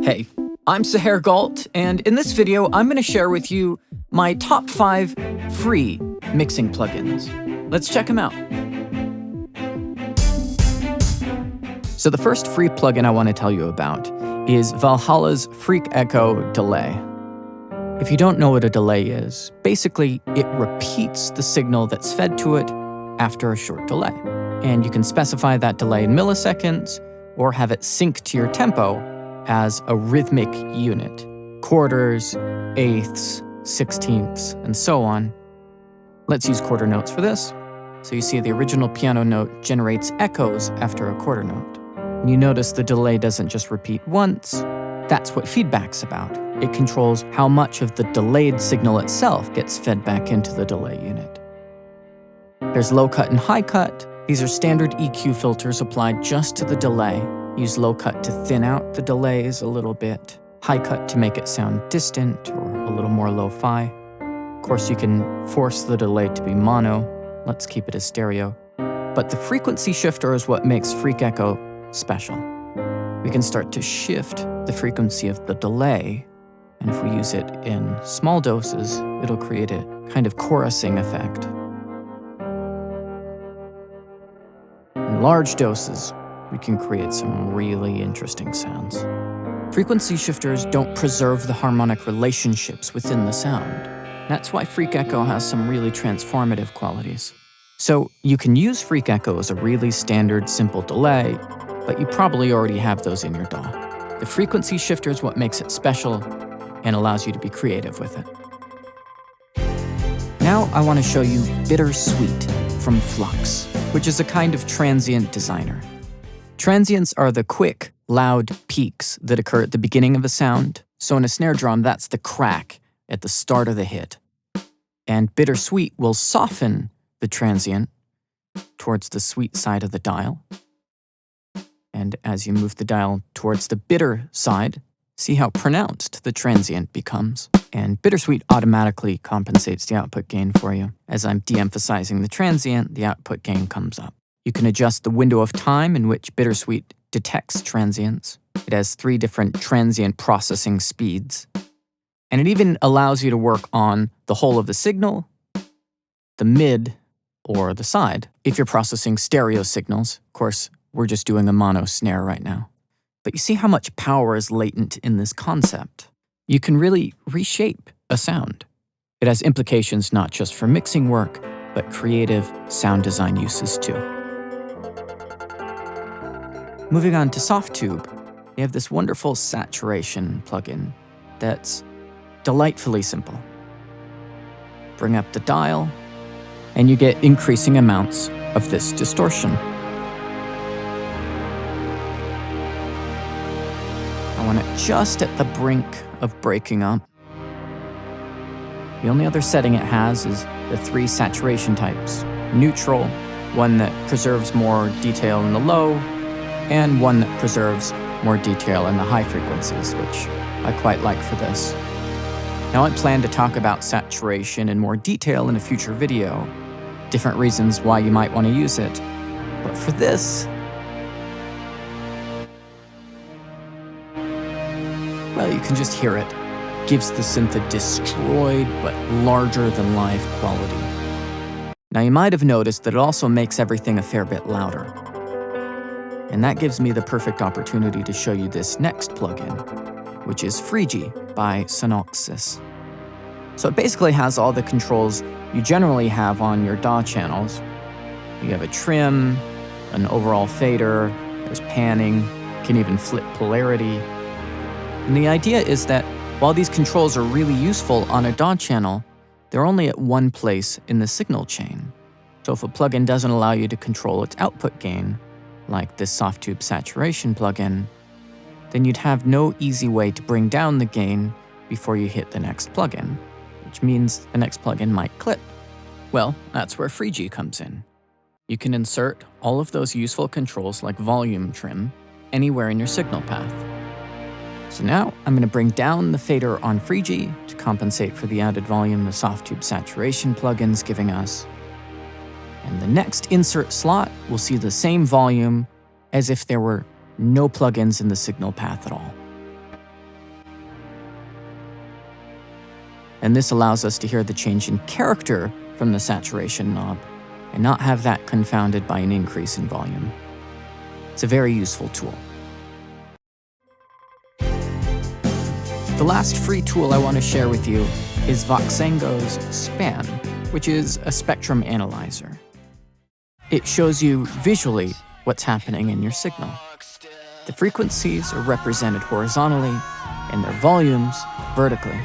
Hey, I'm Saher Galt, and in this video, I'm going to share with you my top 5 free mixing plugins. Let's check them out. So the first free plugin I want to tell you about is Valhalla's FreeG Echo Delay. If you don't know what a delay is, basically it repeats the signal that's fed to it after a short delay. And you can specify that delay in milliseconds or have it sync to your tempo as a rhythmic unit, quarters, eighths, sixteenths, and so on. Let's use quarter notes for this. So you see the original piano note generates echoes after a quarter note. And you notice the delay doesn't just repeat once. That's what feedback's about. It controls how much of the delayed signal itself gets fed back into the delay unit. There's low cut and high cut. These are standard EQ filters applied just to the delay. Use low cut to thin out the delays a little bit, high cut to make it sound distant or a little more lo-fi. Of course, you can force the delay to be mono. Let's keep it as stereo. But the frequency shifter is what makes FreeG Echo special. We can start to shift the frequency of the delay, and if we use it in small doses, it'll create a kind of chorusing effect. In large doses, we can create some really interesting sounds. Frequency shifters don't preserve the harmonic relationships within the sound. That's why FreeG Echo has some really transformative qualities. So you can use FreeG Echo as a really standard, simple delay, but you probably already have those in your DAW. The frequency shifter is what makes it special and allows you to be creative with it. Now I want to show you Bittersweet from Flux, which is a kind of transient designer. Transients are the quick, loud peaks that occur at the beginning of a sound. So in a snare drum, that's the crack at the start of the hit. And Bittersweet will soften the transient towards the sweet side of the dial. And as you move the dial towards the bitter side, see how pronounced the transient becomes. And Bittersweet automatically compensates the output gain for you. As I'm de-emphasizing the transient, the output gain comes up. You can adjust the window of time in which Bittersweet detects transients. It has 3 different transient processing speeds. And it even allows you to work on the whole of the signal, the mid, or the side. If you're processing stereo signals, of course, we're just doing a mono snare right now. But you see how much power is latent in this concept. You can really reshape a sound. It has implications not just for mixing work, but creative sound design uses too. Moving on to Softube, they have this wonderful saturation plugin that's delightfully simple. Bring up the dial, and you get increasing amounts of this distortion. I want it just at the brink of breaking up. The only other setting it has is the 3 saturation types. Neutral, one that preserves more detail in the low, and one that preserves more detail in the high frequencies, which I quite like for this. Now I plan to talk about saturation in more detail in a future video, different reasons why you might want to use it. But for this, well, you can just hear it. Gives the synth a destroyed but larger than life quality. Now you might have noticed that it also makes everything a fair bit louder. And that gives me the perfect opportunity to show you this next plugin, which is FreeG by Synoxis. So it basically has all the controls you generally have on your DAW channels. You have a trim, an overall fader, there's panning, you can even flip polarity. And the idea is that while these controls are really useful on a DAW channel, they're only at one place in the signal chain. So if a plugin doesn't allow you to control its output gain, like this Softube saturation plugin, then you'd have no easy way to bring down the gain before you hit the next plugin, which means the next plugin might clip. Well, that's where FreeG comes in. You can insert all of those useful controls like volume trim anywhere in your signal path. So now I'm going to bring down the fader on FreeG to compensate for the added volume the Softube saturation plugin's giving us. And the next insert slot will see the same volume as if there were no plugins in the signal path at all. and this allows us to hear the change in character from the saturation knob and not have that confounded by an increase in volume. It's a very useful tool. The last free tool I want to share with you is Vox ENGOS Span, which is a spectrum analyzer. It shows you visually what's happening in your signal. The frequencies are represented horizontally and their volumes vertically.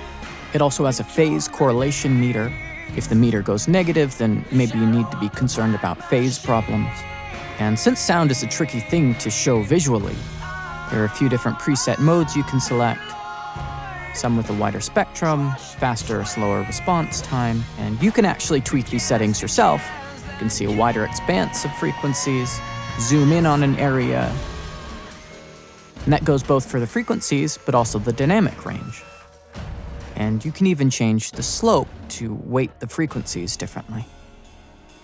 It also has a phase correlation meter. If the meter goes negative, then maybe you need to be concerned about phase problems. And since sound is a tricky thing to show visually, there are a few different preset modes you can select. Some with a wider spectrum, faster or slower response time, and you can actually tweak these settings yourself. You can see a wider expanse of frequencies, zoom in on an area, and that goes both for the frequencies, but also the dynamic range. And you can even change the slope to weight the frequencies differently.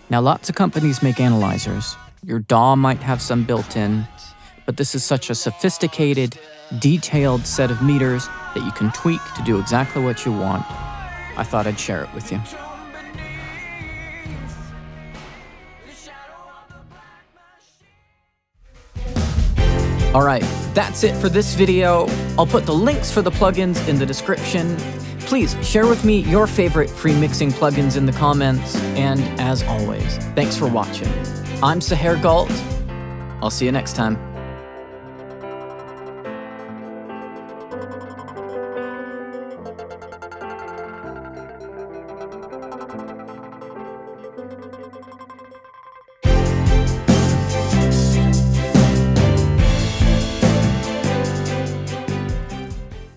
Now, lots of companies make analyzers. Your DAW might have some built in, but this is such a sophisticated, detailed set of meters that you can tweak to do exactly what you want. I thought I'd share it with you. All right, that's it for this video. I'll put the links for the plugins in the description. Please share with me your favorite free mixing plugins in the comments. And as always, thanks for watching. I'm Saher Galt. I'll see you next time.